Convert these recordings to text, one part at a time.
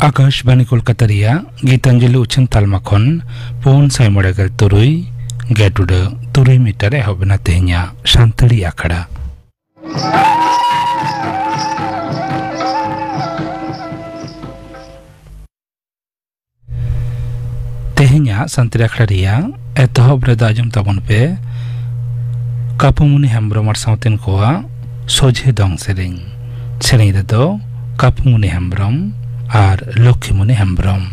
आकाशवाणी कोलकाता गीतांजलि उछन तालमाखन पौन साइमोड़ेगल तुरुई गेटुड तुरुई मीटर एहबना तेहनिया शांतड़ी आखड़ा तेहनिया शांतड़ी आखड़ा रिया एतहब रे दाजम तबन पे कापुमुनि हेम्ब्रम साउतेन कोआ सोझे दंग सेरेंग सेरेंग रेदो कापुमुनि हेम्ब्रम আর লক্ষ্মীমণি হেমব্রম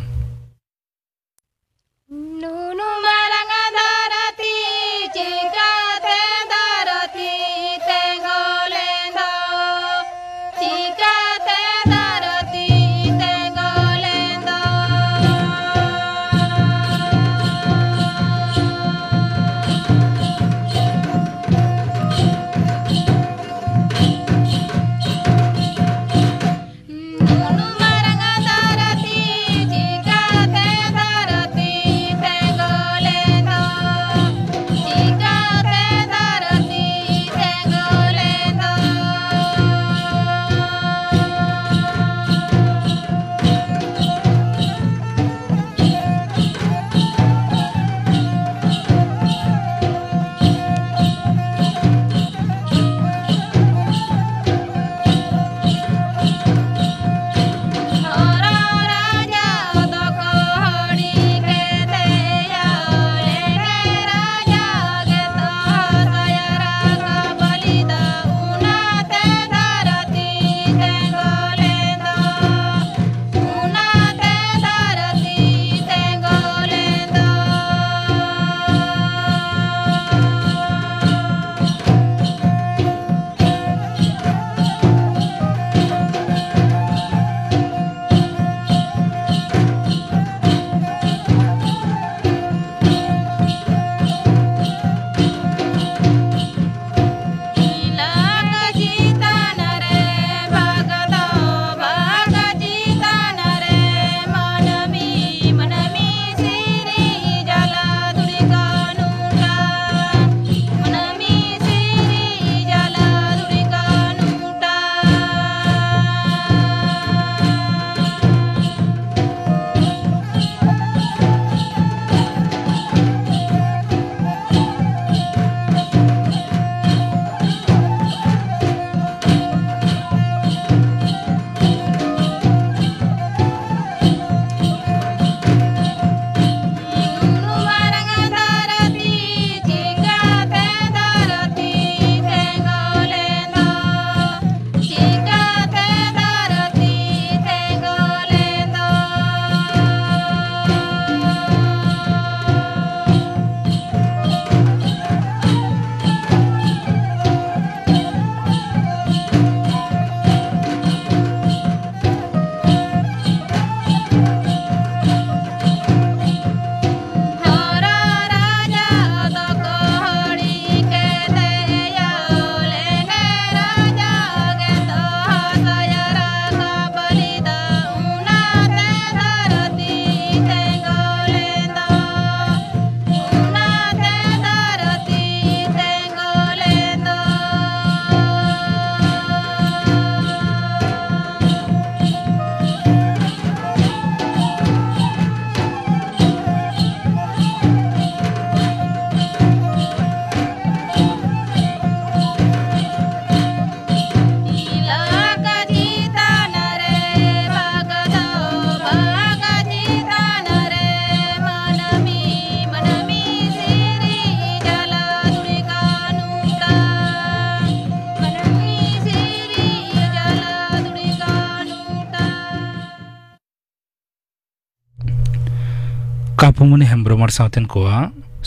कापुमुनि हेम्ब्रम साउतेन कोआ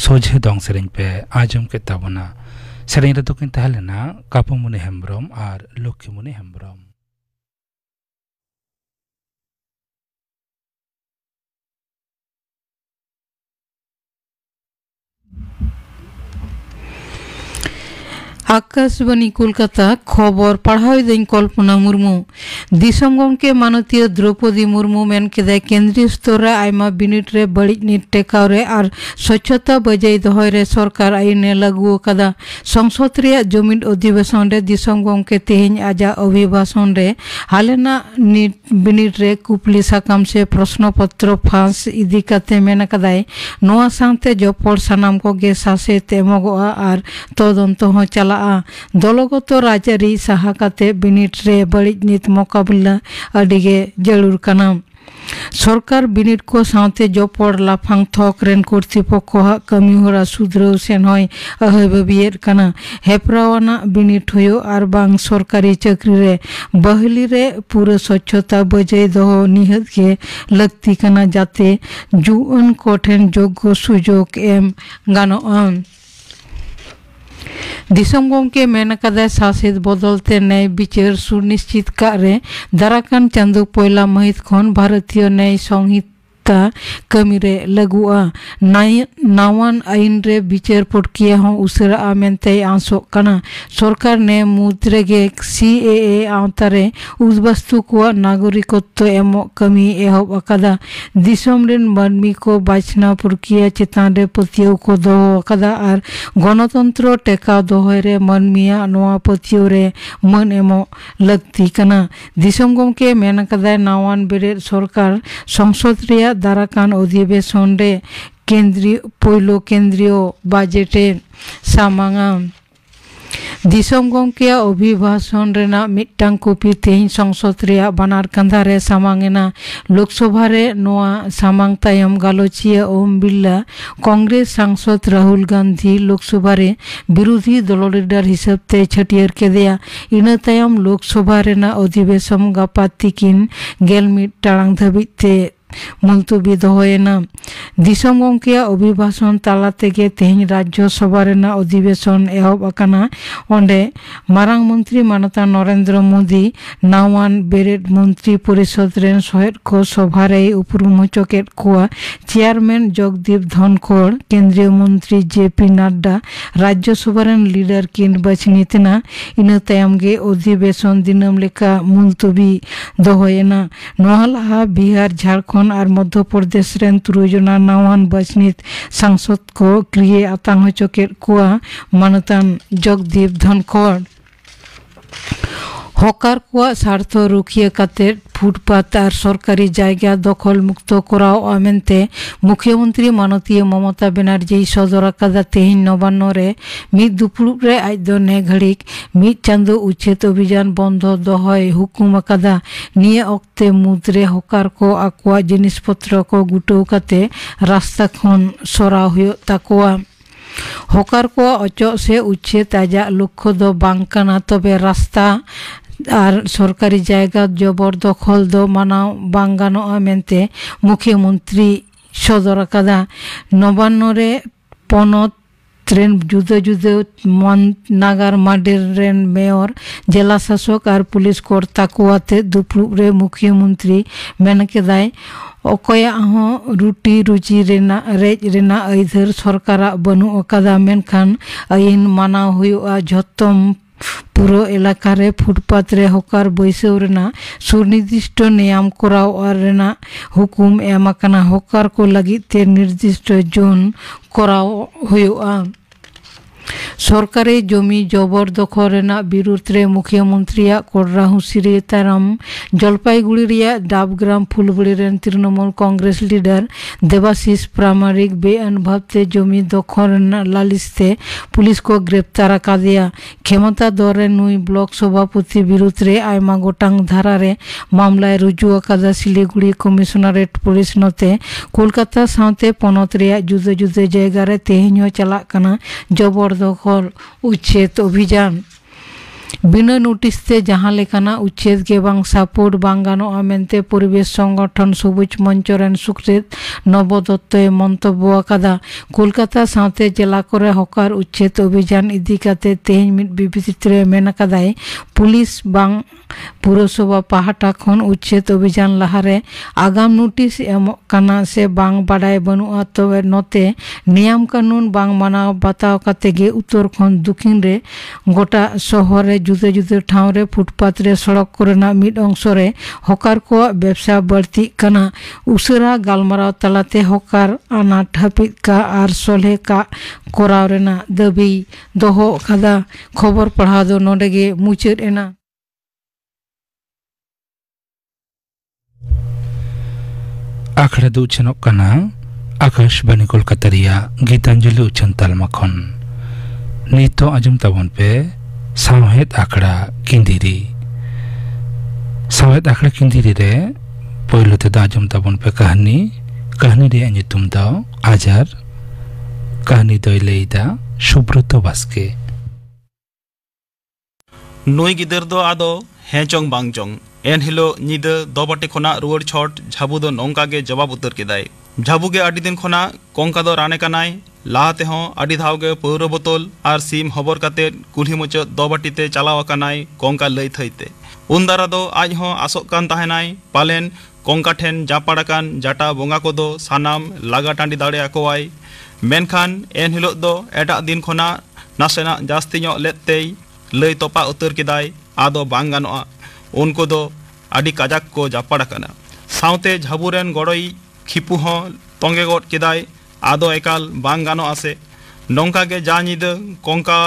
सोझे दंग सेरेंग पे आजम के ताबना सेरेंग रे दोकिन ताहलेना कापुमुनि हेम्ब्रम और लक्ष्मीमुनि हेम्ब्रम आकाशवाणी कोलकाता खबर पढ़ाई दिन कल्पना मुर्मू दिसम गमके मानतीय द्रौपदी मुर्मू मेन केदाय केंद्रीय स्तर रे आयमा बिनिट रे बड़िज नीट टेकाव रे और स्वच्छता बजाय दोहय रे सरकार आईने लागू कदा संसद रे जमीन अधिवेशन रे दिसम गमके तेहेñ आजा अभिभाषण रे हालेना नीट बिनिट रे कुपली साकाम से प्रश्न पत्र फांस इदी काते मेन कदाय नोआ सानते जपड़ सानाम को गे सासे तेमगोआ और तदंत हो चला दलगत राजारी साहा काते बिनिट रे बड़िज नीत मोकाबिला अडिगे जरूर कना सरकार बिनिट को साथे जपड़ लाफांग थक रेन कर्तृपक्ष कमी होरा सुधराव सेन होय अहबबियर कना हेपरावाना बिनिट होयो आर बांग सरकारी चाकरी रे बहली रे पूरा स्वच्छता बजाय दो निहत के लगती कना जाते जुअन कोठेन योग्य सुजोग एम गानोआन दिसम गमके मेन कदाय शासित बदलते न्याय विचार सुनिश्चित करे दाराकान चांदो पहला महित खन भारतीय न्याय संहिता कमी रे लगुआ नावान आईन रे विचार प्रक्रिया हो उसरा मेनते आंसो कना सरकार ने मुद्रे गे सीएए आवतारे उस वस्तु को नागरिकत्व एमो कमी एहब अकादा दिसम रेन मानमी को बाचना प्रक्रिया चेतान रे पतियो को दो अकादा और गणतंत्र टेका दोहय रे मानमिया नोआ पतियो रे मन एमो लगती कना दिसम गमके मेन कदाय नावान बेरे सरकार संसद रे दाराकान अधिवेशन रे केंद्रीय बजेटे सामांगा दिसम गमके अभिभाषण रेना मिट्टांग कॉपी तेहिं संसद रे बानार कंधा रे सामांगेना लोकसभा रे नोआ सामांग तायम गालोचिया ओम बिरला कांग्रेस सांसद राहुल गांधी लोकसभा रे विरोधी दल लीडर हिसाब ते छटियर के दिया इन तायम लोकसभा रेना अधिवेशन गापा तिकिन 11 टाड़ांग धाबिज ते मुलतबी दोहयना दिसम गमके अभिभाषण ताला तेगे तेहिं राज्यसभा रेना अधिवेशन एहब अकाना ओंडे मारांग मंत्री मानता नरेंद्र मोदी नावान बेरेट मंत्री परिषद रेन सहेद को सभा रे उपरुम चकेट को चेयरमैन जगदीप धनखड़ केंद्रीय मंत्री JP Nadda Rajya Sabha rain leader किन बचनीतना इन तायम गे अधिवेशन दिनम लेका मुलतबी दोहयना नोहला बिहार झारखंड और मध्य प्रदेश रेन तुरुजना नावान बचनीत सांसद को क्रिए आतांग चकेट को मानतान जगदीप धनखड़ हकार को स्वार्थ रुखिया काते फुटपाथ और सरकारी जायगा दखल मुक्त कराओ आमेनते मुख्यमंत्री मानतीय ममता बनर्जी सदर कादा तेहिं नवान्न रे मिद दुपुरुब रे आज दो ने घड़िक मिद चांदो उच्छेद अभियान बंध दोहय हुकुम कादा निये अक्ते मुद्रे हकार को आकुआ जिनिसपत्र को गुटो काते रास्ता खन सरा हुयो ताकुआ हकार को अचो से उच्छेद आजा लक्ष्य दो बांग काना तबे रास्ता और सरकारी जायगा जबरदखल दो मानाव बांग गानोआ मेनते मुख्यमंत्री सदर कादा नवान्न रे पनत ट्रेन जुदे जुदे नागार माडेर रेन मेयर जिला शासक और पुलिस कर्ता कुआते दुपुरुब रे मुख्यमंत्री मेन केदाय अकया हो रुटी रुचि रेना रेज रेना आइधर सरकारा बनु अकादा मेनखान आईन मानाव हुआ झत्तम पुरो एलाका रे फुटपाथ रे हकार बैसाव रेना सुनिर्दिष्ट नियम कराव और रेना हुकुम एम आकाना हकार को लगी ते निर्दिष्ट जोन कराव हुआ सरकारी जमी जबरदखल रेना विरुद्ध रे मुख्यमंत्री कोर्रा हुसिरी ताराम जलपाईगुड़ी रिया डाबग्राम फुलबड़ी रेन तृणमूल कांग्रेस लीडर देवाशीष प्रामाणिक बेअनुभावते जमी दखल रेना लालिसते पुलिस को ग्रेप्तार का दिया क्षमता दौरे नुई ब्लॉक सभापति विरुद्ध रे आयमा गोटांग धारा रे मामलाय रुजु अकादा सिलीगुड़ी कमिशनरेट पुलिस नते कोलकाता साथे पनत रिया जुदे जुदे जायगा रे तेहिं चला कना जबर दखल उच्छेद अभियान बिना नोटिस ते जहां लेकाना उच्छेद के बांग सापोर्ट बांग गानोआ मेनते परिवेश संगठन सबुज मंच रेन सुकृत नव दत्तय मंतब्य आकादा। कोलकाता साथे जिला करे हकार उच्छेद अभियान इदी काते तेहेñ मिद बिबृति रे मेन आकादाय पुलिस बांग पुरसभा पाहाटा खन उच्छेद अभियान लाहारे आगाम नोटिस एमोग काना से बांग बाडाय बनुआ तबे नते नियम कानून बांग मानाव बाताव काते गे उत्तर खन दक्षिण रे गोटा शहर रे जुदे जुदे ठाव रे फुटपाथ रे सड़क कोरेना मिड अंश रे हकार को व्यवसा बढ़ती काना। उसेरा गालमाराव तलाते हकार आनाट हापिद का आर सोले का कोराव रेना दाबी दोहो कादा। खबर पढ़ा दो नोडे गे मुचाद एना। आखड़ा दो उछनोक काना आकाशवाणी कोलकाता रिया गीतांजलि उछन तालमा खन नितो आजम ताबन पे सावहेद आखड़ा किंदिरी। सावहेद आखड़ा किंदिरी रे पहले ते आजम ताबन पे कहानी रे नितुम दा आजार कहानी दो लेइदा सुब्रतो बास्के। नुई गिदर दो आदो हेचोंग बांगचोंग एन हिलो निद दोबाटे खोना रुवर छट झाबू दो नोंका गे जवाब उत्तर केदाय। झाबू गे आडी दिन खोना कोंका दो राने कानाय लाहाते हों आडी धाव गे पौरो बोतल आर सीम हबर काते कुल्ही मुच दोबाटीते चलाव कानाय कोंका लई थईते। उन दारा दो आज हों आसोक कान ताहेनाय पालेन कोंका ठेन जापाड़ाकान जाटा बोंगा को दो सानाम लागा टांडी दाड़े आकोवाय। मेनखान एन हिलो दो एटा दिन खोना नासेना जास्ती ᱧᱚᱜ लेते लई तोपा उतर केदाय आदो बांग गानोआ। उनको दो आडी काजाक को जापाड़ाकाना। सावते झाबुरेन गड़ोई खिपू हों तोंगे गोट केदाय आदो एकाल बांग गानो आसे। नोंका गे जा निद कोंका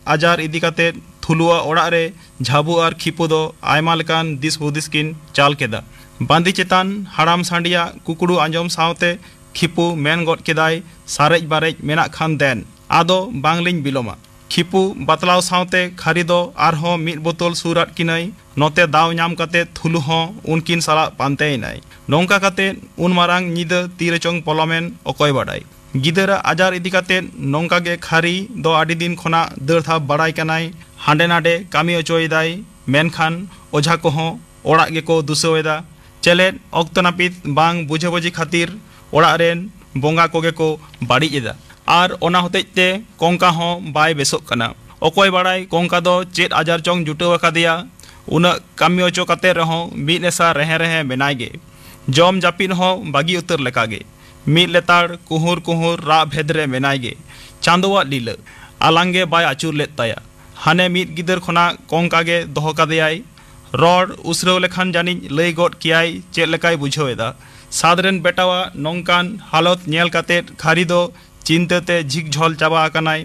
आजार इदी काते थुलुआ ओड़ा रे झाबू आर खिपू दो आयमा लेकान दिस हुदिस किन चाल केदा। बांदी चेतान हाड़ाम सांडिया कुकुड़ू आंजम सावते खिपू मेन गोट केदाय सारेज बारेज मेना खान देन आदो बांगलिन बिलोमा। खिपू बातलाव सावते खारी दो आरहों मिद बोतल सुराट किनाय नोते दाव नाम काते थुलु हों उनकिन साला पांतेइनाय। नोंका काते उन मारांग निद तीरेचोंग पलमेन अकय बाडाय। गिदरा आजार इदी काते नोंका गे खारी दो आडी दिन खोना दर था बाडाय कानाय हांडे नाडे कामी अचोयदाय। मेनखान ओझा को हों ओड़ा गेको दुसोयदा। चलेट अक्तो नापित बांग बुझेबुझी खातिर ओड़ा रेन बोंगा कोगे को बाड़ीजेदा आर ओना होतेते कोंका हों बाय बेसोक काना। अकय बाडाय कोंका दो चेत आजार चोंग जुटाव आकादिया उना कामी अचो काते रहों मिद नेसा रहे रहे बेनाय गे। जम जापिन हों बागी उतर लेकागे मिद लेताड़ कुहुर कुहुर रा भेदरे मेनाय गे। चांदोवा लीला आलांगे बाय आचुर लेत ताया। हाने मिद गिदर खोना कोंका गे दोहो कादेयाय। रॉड उसराव लेखान जानी लई गोट कियाय चेत लेकाय बुझावेदा। सादरेन बेटावा नोंकान हालत नेल काते खारी दो चिंताते झिक झोल चाबा आकानाय।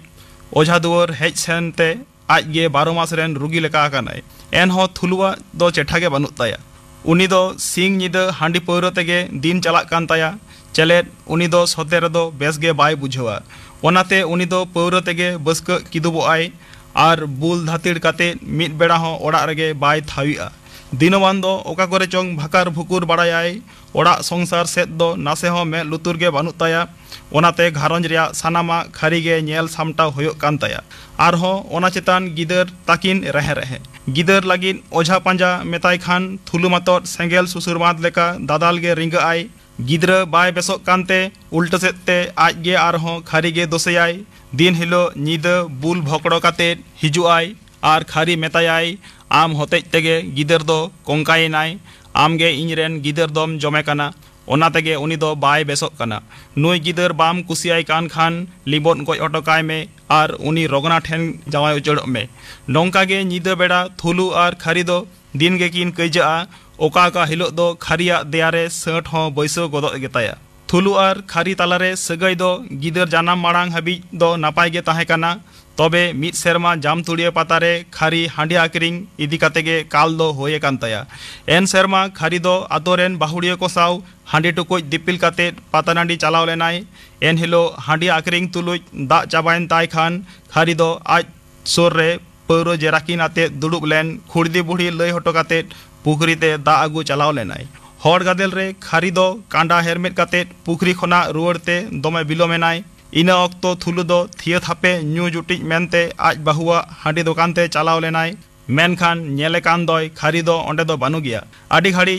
ओझा दुआर हेज सेनते आज गे 12 मास रेन रुगी लेका आकानाय। एनहो थुलुआ दो चेठागे बानुत ताया। उनी दो सिंग निदा हांडी पौरो तेगे दिन चलाक कान ताया। चलेट उनी दो सोते रेदो बेसगे बाय बुझावा। ओनाते उनी दो पौरो तेगे बसक किदुबोआय आर बुल धातिड़ काते मिद बेड़ा हों ओड़ा रेगे बाय थाविआ। दिनमान दो ओका करे चोंग भाकार भुकुर बाड़ायाय। ओड़ा संसार सेद दो नासे हों मे लुतुर गे बानुत ताया। ओनाते घारंज रिया सानामा खारी गे नेल सामटाव होयोग कान ताया। आरहों ओना चेतान गिदर ताकिन रहे रहे। गिदर लागिन ओझा पांजा मेताय खान थुलु मातोट सेंगेल सुसुरमाद लेका दादाल गे रिंगा आय। गिदरा बाय बेसोक कानते उल्टा सेते आज गे आरहों खारी गे दोसेयाय। दिन हिलो निदा बुल भोकड़ो काते हिजुआय आर खारी मेतायाय आम होतेज तेगे गिदर दो कोंकायनाय आमगे इनरेन गिदर दोम जमे काना। ओना तेगे उनी दो बाय बेसोक काना। नुई गिदर बाम कुसियाय कान खान लिबोन गoj अटकाय मे आर उनी रगना ठेन जावाय उचड़ोग मे। नोंका गे निदा बेड़ा थुलु आर खारी दो दिन गे किन कइजा। ओका का हिलो दो खारिया देयारे सट हों बैसो गोदो गेताया। थुलु आर खारी तालारे सगाई दो गिदर जानाम माड़ांग हाबी दो नापाय गे ताहे काना। तबे मिद सेरमा जाम तुड़िया पातारे खारी हांडी आकरिंग इदी काते गे काल दो होये कान ताया। एन सेरमा खारी दो आतोरेन बाहुड़िया को साव हांडी टुकुज दिपिल काते पातानांडी चलाव लेनाय। एन हिलो हांडी आकरिंग तुलुज दा चाबायन ताय खान खारी दो आज सोर रे पौरो जेराकिन आते दुड़ुब लेन खुड़दी बुढ़ी लई हटो काते पुखरीते दा आगु चलाव लेनाय। हर गादेल रे खारी दो कांडा हेरमेट काते पुखरी खोना रुवाड़ते दमे बिलोमेनाय। इना अक्तो थुलु दो थिया थापे न्यू जुटिज मेनते आज बहुआ हांडी दुकान ते चलाव लेनाय। मेनखान नेले कान दय खारी दो ओंडे दो बानु गया आडी घाड़ी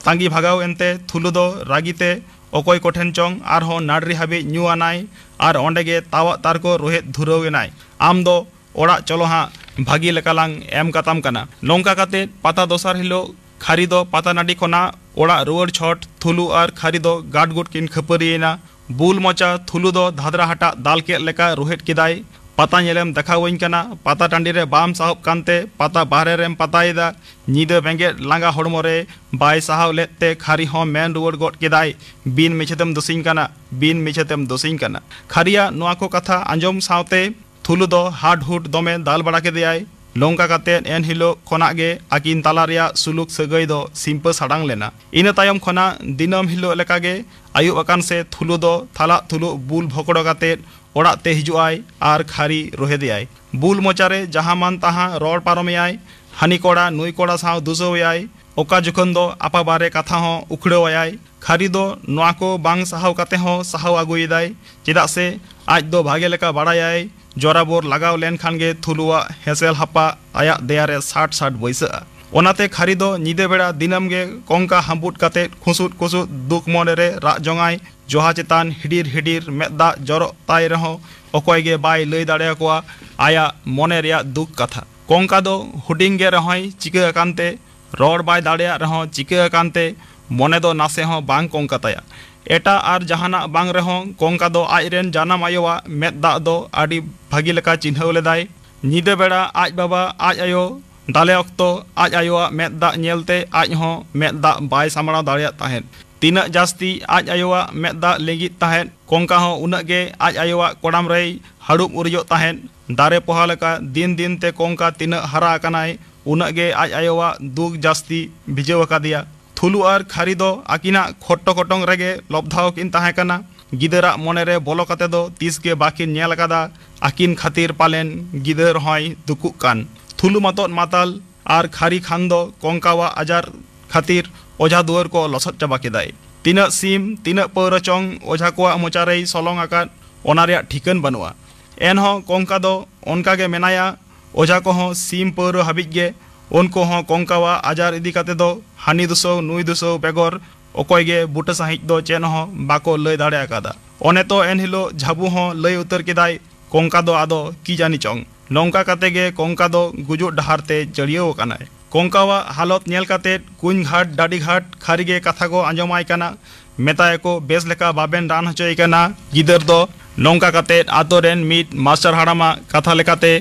तांगी भागाव एनते थुलु दो रागीते अकय कोठेन चों आरहो नाडरी हाबि न्यू आनाय आर ओंडेगे तावा तारको रोहेत धुरावेनाय आम दो ओड़ा चलो हाँ भागी लेकालांग एम काताम कना नोंका काते पाता दोसार हिलो खारी दो पाता नाडी कोना ओड़ा रुवार छट थुलु आर खारी दो गाडगुट किन खपरियेना बुल मोचा थुलु दो धादरा हटा दाल के लेका रोहेत किदाय पाता नेलेम देखावኝ कना पाता टांडी रे बाम साहब कानते पाता बाहरे रेम पातायदा नीदे बेंगे लांगा हड़मो रे बाय साहाव लेते खारी हो मेन रुवार गोट किदाय बिन मिछतेम दोसिंग कना खारिया नोआ को कथा आंजम सावते थुलु दो हाड हुड दमे दाल बड़ा केदियाय नोंका काते एन हिलो खोना गे आकिन ताला रिया सुलुक सगै दो सिंपल साडांग लेना इन तायम खोना दिनम हिलो लेका गे आयु अकान से थुलु दो थाला थुलु बुल भोकड़ो काते ओड़ा ते हिजुआय आर खारी रोहे दियाय बुल मोचारे जहां मान तहां रोड पारमेयाय हानि कोड़ा नुई कोड़ा साव दुसोयाय ओका जखन दो आपा बारे कथा हो उखड़ोयाय खारी दो नोआ को बांग साहाव काते हो साहाव आगुयदाय चेदा से आज दो भागे लेका बाड़ायाय जोराबोर लगाव लेन खान गे थुलुआ हेसेल हापा आया देयारे 60 बैसा ओनाते खारी दो निदे बेड़ा दिनम गे कोंका हाम्बुट काते खुसुट कुसुट दुख मोने रे रा जोंगाय जोहा चेतान हिडिर मेदा जरो ताय रहो अकय गे बाय लय दाड़े कोआ आया मोने रिया दुख कथा कोंका दो हुडिंग गे रहय चिका कानते रोड बाय दाड़े रहो चिका कानते मोने दो नासे हो बांग कोंका ताया एटा आर जहाना बांग रहो कोंका दो आजरेन जानम आयोवा मेदा दो आडी भागी लेका चिन्हाव लेदाय निदे बेड़ा आज बाबा आज आयो दाले अक्तो आज आयोवा मेदा नेलते आज हो मेदा बाय सामड़ा दाड़िया ताहेन तीना जास्ती आज आयोवा मेदा लेगी ताहेन कोंका हो उना गे आज आयोवा कोडाम रे हाडुब उरियो ताहेन दारे पोहा लेका दिन दिन ते कोंका तीना हरा कनाय उना गे आज आयोवा दुख जास्ती भिजेव कादिया थुलु आर खारी दो आकिना खोट्टो कोटोंग रेगे लब्धाव किन ताहे कना गिदरा मोनेरे बोलो काते दो तीस के बाकिन नेल कादा आकिन खातिर पालेन गिदर होय दुकुक कान थुलु मतोत माताल आर खारी खान दो कोंकावा आजार खातिर ओझा दुआर को लसत चाबा केदाय तीना सीम तीना पौरा चोंग ओझा कोआ मोचारे सलोंग आकाद ओना रिया ठिकन बनुआ एन हो कोंका दो ओनका गे मेनाया ओझा को हो सीम पौरा हाबिज गे उनको हो कोंकावा आजार इदी काते दो हानि दुसो नुई दुसो बेगोर अकय गे बुटा साहिज दो चेन हो बाको लय दाड़े आकादा ओने तो एन हिलो झाबू हो लय उतर केदाय कोंका दो आदो की जानी चोंग नोंका काते गे कोंका दो गुजुट डहार ते जड़ियो कानाय कोंकावा हालत नेल काते कुंज घाट डाडी घाट खारी गे कथा को आंजमाय काना मेताय को बेस लेका बाबेन रान हचोय काना गिदर दो नोंका काते आतो रेन मिट मास्टर हाड़ामा कथा लेकाते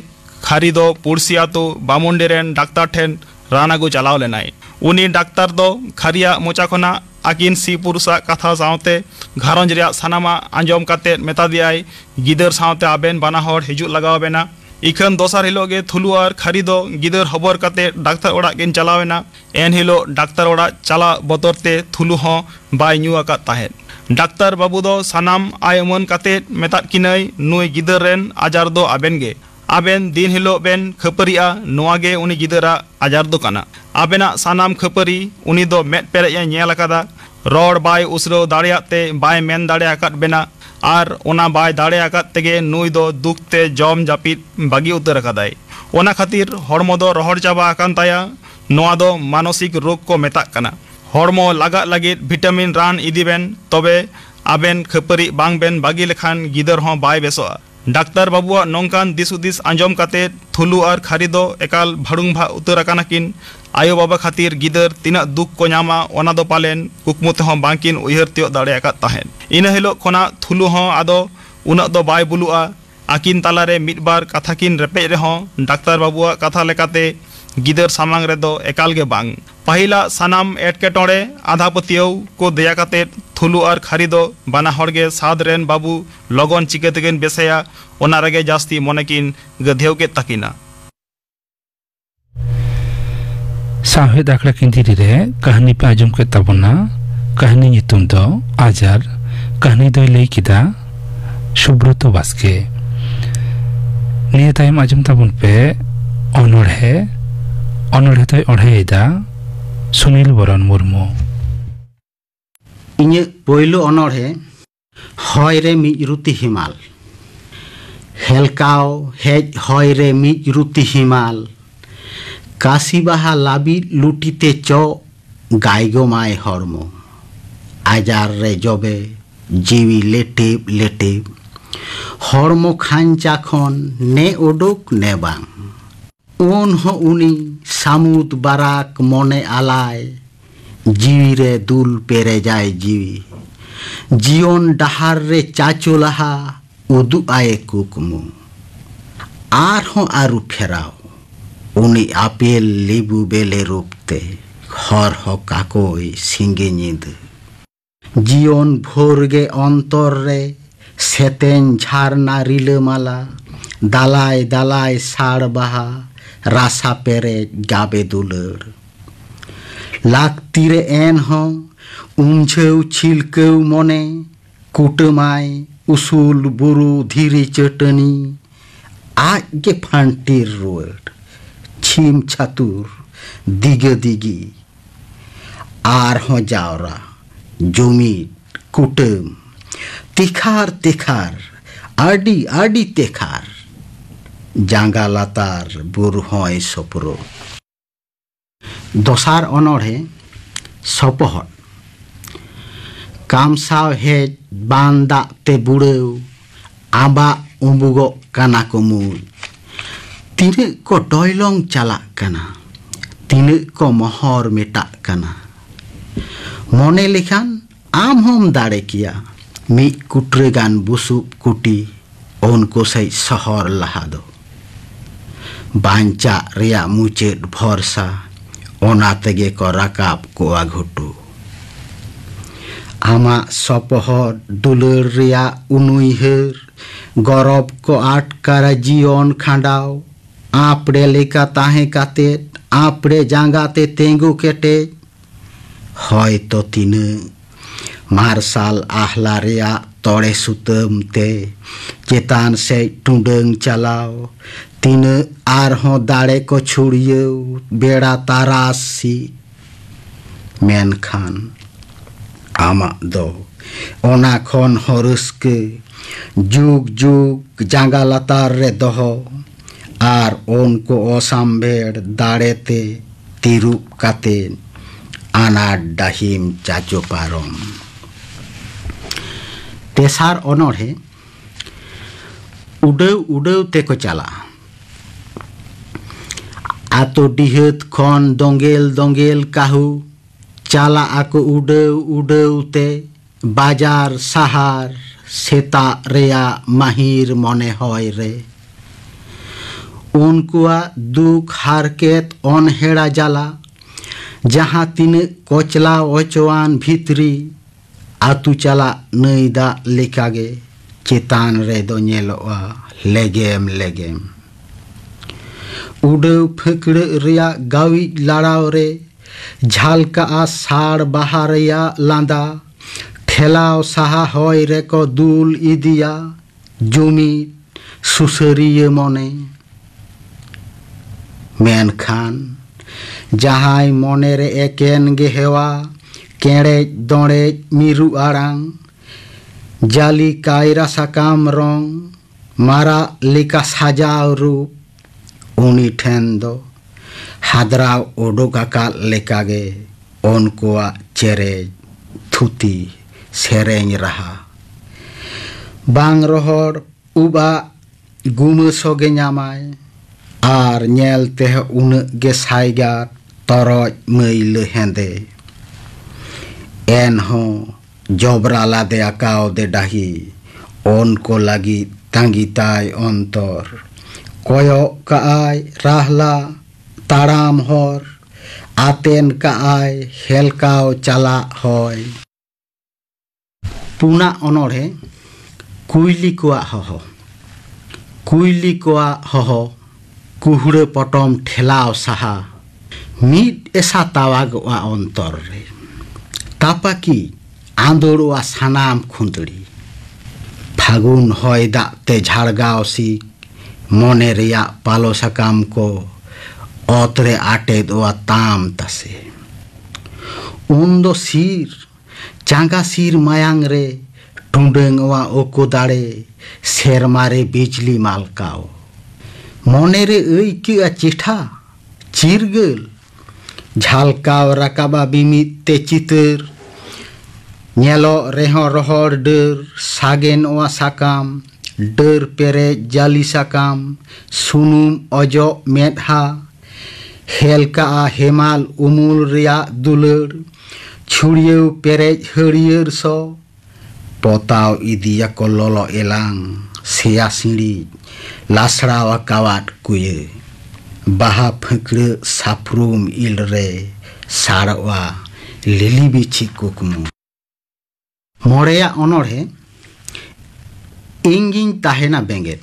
खारी दो पुरसी आतो बामुंडे रेन डाक्तार ठेन रानागु चलाव लेनाय उनी डाक्तार दो खारिया मोचा खना आकिन सी पुरुषा कथा सावते घारंज रिया सानामा आंजम काते मेता दियाय गिदर सावते आबेन बाना हर हिजु लगाव बेना इखन दोसार हिलो गे थुलु आर खारी दो गिदर हबर काते डाक्तार ओड़ा किन चलावेना एन हिलो डाक्तार ओड़ा चला बतरते थुलु हो बाय न्यू आका ताहेन डाक्तार बाबू दो सानाम आयमन काते मेतात किनय नुय गिदर रेन आजार दो आबेन गे आबेन दिन हिलो बेन खपरिया नोआगे उनी गिदरा आजार दो काना आबेना सानाम खपरी उनी दो मेट पेरे नेल आकादा रोड बाय उसरो दाड़ियाते बाय मेन दाड़े आकाद बेना आर ओना बाय दाड़े आकाद तेगे नुई दो दुखते जम जापिद बागी उतर आकादाय ओना खातिर हड़मो दो रहर चाबा आकान ताया नोआ दो मानसिक रोग को मेताक काना हड़मो लागा लागिद विटामिन रान इदिबेन तबे आबेन खपरी बांग बेन बागी लेखान गिदर हो बाय बेसोआ डाक्तार बाबुआ नौकान दिस आंजम काते थुलु आर खारी दो एकाल भाड़ुंग भा उतर आकाना किन आयो बाबा खातिर गिदर तिना दुख को नामा ओना दो पालेन कुकमु तेहो बांकिन उयहर तियो दाड़े आकाद ताहेन इन हिलो खोना थुलु हो आदो उना दो बाय बुलुआ आकिन तालारे मिदबार कथा किन रेपेज रेहो डाक्तार बाबुआ कथा लेकाते गिदर सामांग रे दो एकाल गे बांग पहिला सानाम एटकेटोड़े आधा पतियौ को दया काते थुलु आर खारी दो बाना हड़गे साद रेन बाबू लगन चिके तेगेन बेसेया ओना रेगे जास्ती मोनेकिन गधेव के तकिना साहेद आखड़ा किंदिरी रे कहानी पे आजम के तबना कहानी नितुम दो आजार कहानी दो लई किदा सुब्रतो बास्के निये तायम आजम तबन पे अनोढ़े तय ओढ़ेदा सुनील बरन Murmu इnye poilo onorhe hoyre mijruti himal helkao hej hoyre mijruti himal Kashi बाहा लाबी लुटीते चो गायगो माय हरमो आजार रे जबे जीवी लेटेब लेटेब हरमो खांचा खन ने ओडोक ने बांग उन हो उनी सामुद बाराक मने आलाय जीवी रे दुल पेरे जाए जीवी जीवन डहार रे चाचो लहा उदु आए कुकमु आर हो आरु फेराओ उनी आपेल लेबू बेले रूपते हर हो काकोई सिंगे नींद जीवन भोरगे अंतर रे सेतेन झारना रिलमाला दालाय दालाय साड़ बहा रासा पेरे गाबे दुलर लाख तीरे एन हो उमझेव छिलकेव मने कुटमाय उसूल बुरु धीरे चटनी आज के फांटीर रोड छिम छातुर दिगे दिगी आर हो जावरा जुमीट कुटम तिखार तिखार आडी आडी तेखार जांगा लातार बुरु होय सपरो दोसार अनोढ़े सपहट कामसाव हेज बांदा ते बुड़ेव आबा उम्बुगो काना को मुई तिने को डोयलोंग चला कना तिने को मोहर मेटा कना मोने लिखान आम हम दाड़े किया मी कुटरे गान बुसुब कुटी उनको सही सहर लहा दो बांचा रिया मुचेद भरसा ओना तेगे को राकाब को आघुटू आमा सपहर दुलर रिया उनुइहर गौरव को आटकारा जीवन खांडाव आपड़े लेका ताहे काते आपड़े जांगाते तेंगु केटे होय तो तिने मार्शाल आहला रिया तोड़े सुतम ते चेतान से टुंडंग चलाओ तिने आरहों दाड़े को छुड़ियो बेड़ा तारासी मेनखान आमा दो ओना खन हरस्के जुग जुग जांगा लातार रे दोहो आर उनको ओसाम्बेड़ दाड़ेते तिरुप काते आनार डाहिम चाचो पारम तेसार अनोढ़े उडेव उडेव ते को चला आतो डिहत खन दोंगेल दोंगेल काहू चला आको उडेव उडेव ते बाजार सहार सेता रेया माहिर मने होय रे उनकुआ दुख हारकेत अनहेड़ा जाला जहाँ तिने कोचला ओचवान भीतरी आतु चला नईदा लेकागे चेतान रे दो नेलोआ लेगेम लेगेम उडेव फकड़े रिया गावी लड़ाव रे झालका साड़ बहारिया लांदा ठेलाव साहा होय रे को दुल इदिया जुमी सुसरिये मने मेनखान जहाय मने रे एकेन गे हेवा केड़े दोड़े मिरु आड़ांग जाली कायरा साकाम रंग मारा लेका साजाव रूप उनी ठेन दो हादराव ओडोकाका लेकागे उनकोआ चेरे थुती सेरेंग रहा बांग रोहर उबा गुम सोगे ᱧᱟᱢᱟᱭ आर ñᱮᱞᱛᱮ उनग गे साइगार तरज मैल हेंदे एनहों जबरा लादे आकाव दे डाही उनको लगी तांगिताय अंतर कोयो काय राहला ताराम हर आतेन काय हेलकाव चला होय पुना अनोढ़े कुइली कोआ हहो कुहुड़े पटम ठेलाव साहा मिद एसा तावागवा अंतर रे तापाकी आंदोड़वा सानाम खुंदड़ी फागुन होय दाते झाड़गाव सी मने रिया पालो सकाम को ओतरे आटे दोआ ताम तसे उन्दो सिर चांगा सिर मायांग रे टुंडेंगवा ओको दाड़े सेरमारे बिजली मालकाओ मने रे ऐकिया चिठा चिरगल झालकाव राकाबा बिमित ते चितर नेलो रेहो रोहर डर सागेन ओआ साकाम डर पेरे जाली साकाम सुनुम अजो मेधा हेलका हेमाल उमुल रिया दुलर छुड़ियो पेरे हरियर सो पोताव इदिया को लोलो एलांग सेया सिंड़ी लासड़ावा कावाट कुये बाहा फंकड़ साफरूम इल रे साड़वा लिली बिछी कुकमु मोड़ेया अनोढ़े इंगिन ताहेना बेंगेत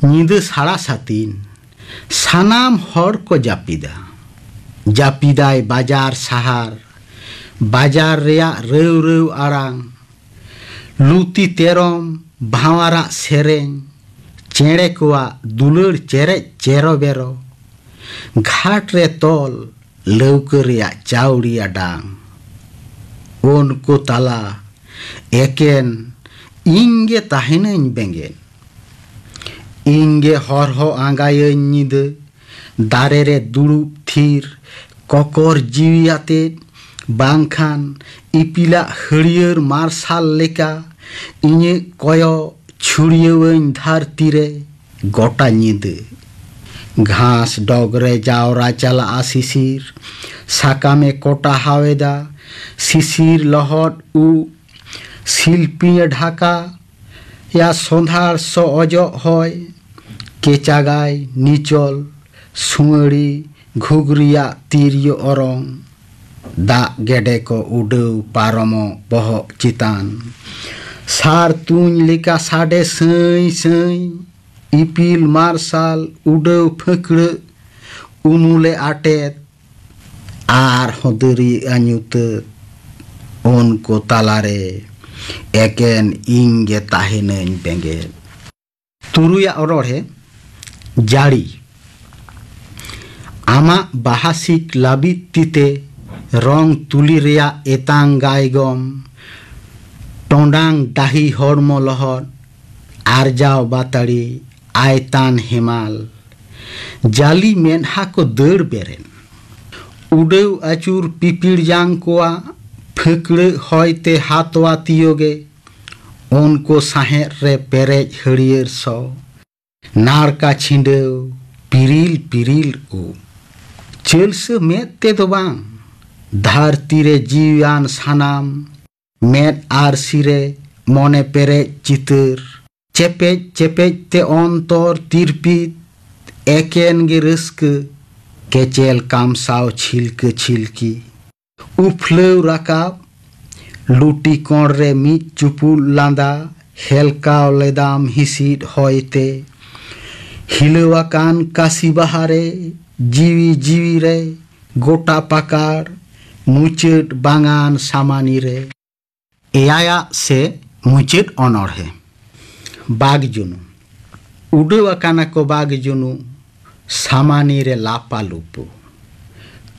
नींद साड़ा सातीन सानाम हर को जापिदाय बाजार सहार बाजार रेया रेव रेव आरांग लुती तेरम भावारा सेरें चेड़े कोआ दुलर चेरे चेरो बेरो घाट रे तोल लौकरिया चाउरिया डांग उनको ताला एकेन इंगे ताहेनें बेंगेन इंगे हरहो आंगाये नीद दारे रे दुड़ुब थीर ककर जीवियाते बांखान इपिला हरियर मार्शाल लेका इnye कयो छुड़ियेवኝ धरती रे गोटा नीद घास डगरे जावरा चला शिशिर साकामे कोटा हावेदा शिशिर लहट उ शिल्पीय ढाका या सन्धार सो अजो होय केचागाय निचल सुंगड़ी घुगरिया तिरियो अरंग दा गेडे को उडव पारमो बह चितान सार तुन लेका साडे सई सई इपिल मार्शाल उडव फकड़ उनुले आटेत आर हदरी आनुत उनको तालारे एकेन इंगे ताहेनें बेंगे तुरुया अरोड़े जाड़ी आमा बाहासिक लाबित तीते रंग तुली रिया एतांग गायगम टोंडांग दाही हड़मो लहर आरजाव बाताड़ी आयतान हेमाल जाली मेनहा को दड़ बेरेन उडव आचुर पिपिड़ जांग कोआ फकड़ होयते हाथवा तियोगे उनको साहेर रे पेरेज हरियर सो नारका छिंडव पिरिल पिरिल उ चल से मेद ते दो बांग धरती रे जीवान सानाम मेद आरसी रे मने पेरेज चितर चेपेज चेपेज ते अंतर तिरपित एकेन गे रस्क केचेल कामसाव छिलक छिलकी उफलेव राकाब लुटी कोण रे मिट चुपुल लांदा हेलकाव लेदाम हिसिद होयते हिलवाकान काशी बहारे जीवी जीवी रे गोटा पाकार मुचेट बांगान सामानी रे एयाया से मुचेट अनोर है बाग जुनु उडवाकाना को बाग जुनु सामानी रे लापा लुपु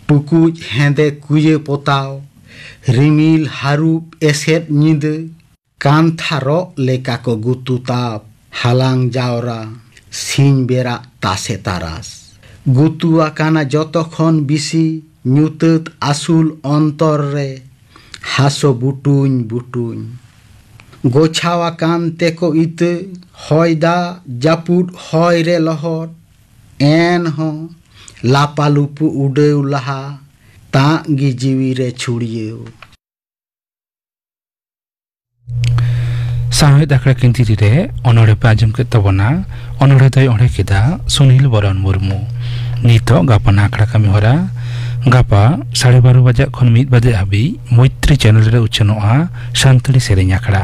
टुकुज हेंदे कुये पोताव रिमिल हारूप एसेट नींद कांथा रो लेका को गुतु ताप हालांग जावरा सिंह बेरा तासे तारास गुतुआ काना जतखन बिसी न्यूतत आसुल अंतर रे हासो बुटुन बुटुन गोछावा कांते को इत हयदा जापुट हय रे लहट एन हो लापालुपु उडेव लहा तांगी जीवी रे छुड़ियो साहेद आखड़ा किंती रे अनोड़े पे आजम के तबना अनोड़े तय ओढ़े किदा सुनील बरन मुर्मू नीतो गापना आखड़ा कमी होरा गापा 12:30 बजे खन 1 बजे हाबी मैत्री चैनल रे उचनोआ शांतली सेरेñ आखड़ा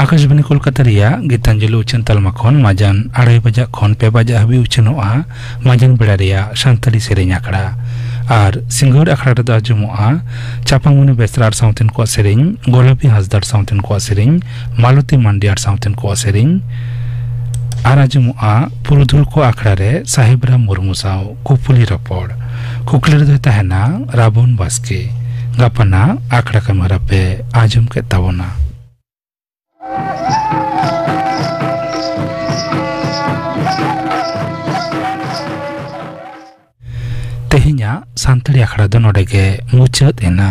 आकाशवाणी कोलकाता रिया गीतांजलि उचन तालमा खन माजान 2:30 बजे खन 2 बजे हाबी उचनोआ माजान बेड़ा रिया शांतली सेरेñ आखड़ा और सिंगोर आखड़ा रे आजमोआ चापांगमुनि बेसरार साउथन को सेरेñ गोलापी हासदार साउथन को सेरेñ मालती मांडियार साउथन को सेरेñ और आजमोआ पुरुधुल को आखड़ा रे साहेबरा मुर्मू साव कुपुली रपड़ कुकलेर दो तहना राबन बास्के गापना आखड़ा कमरा पे आजम के तवना ᱨᱮᱭᱟᱜ ᱥᱟᱱᱛᱟᱲᱤ ᱟᱠᱷᱲᱟ ᱫᱚ ᱱᱚᱰᱮ ᱜᱮ ᱢᱩᱪᱟᱹᱫ ᱮᱱᱟ।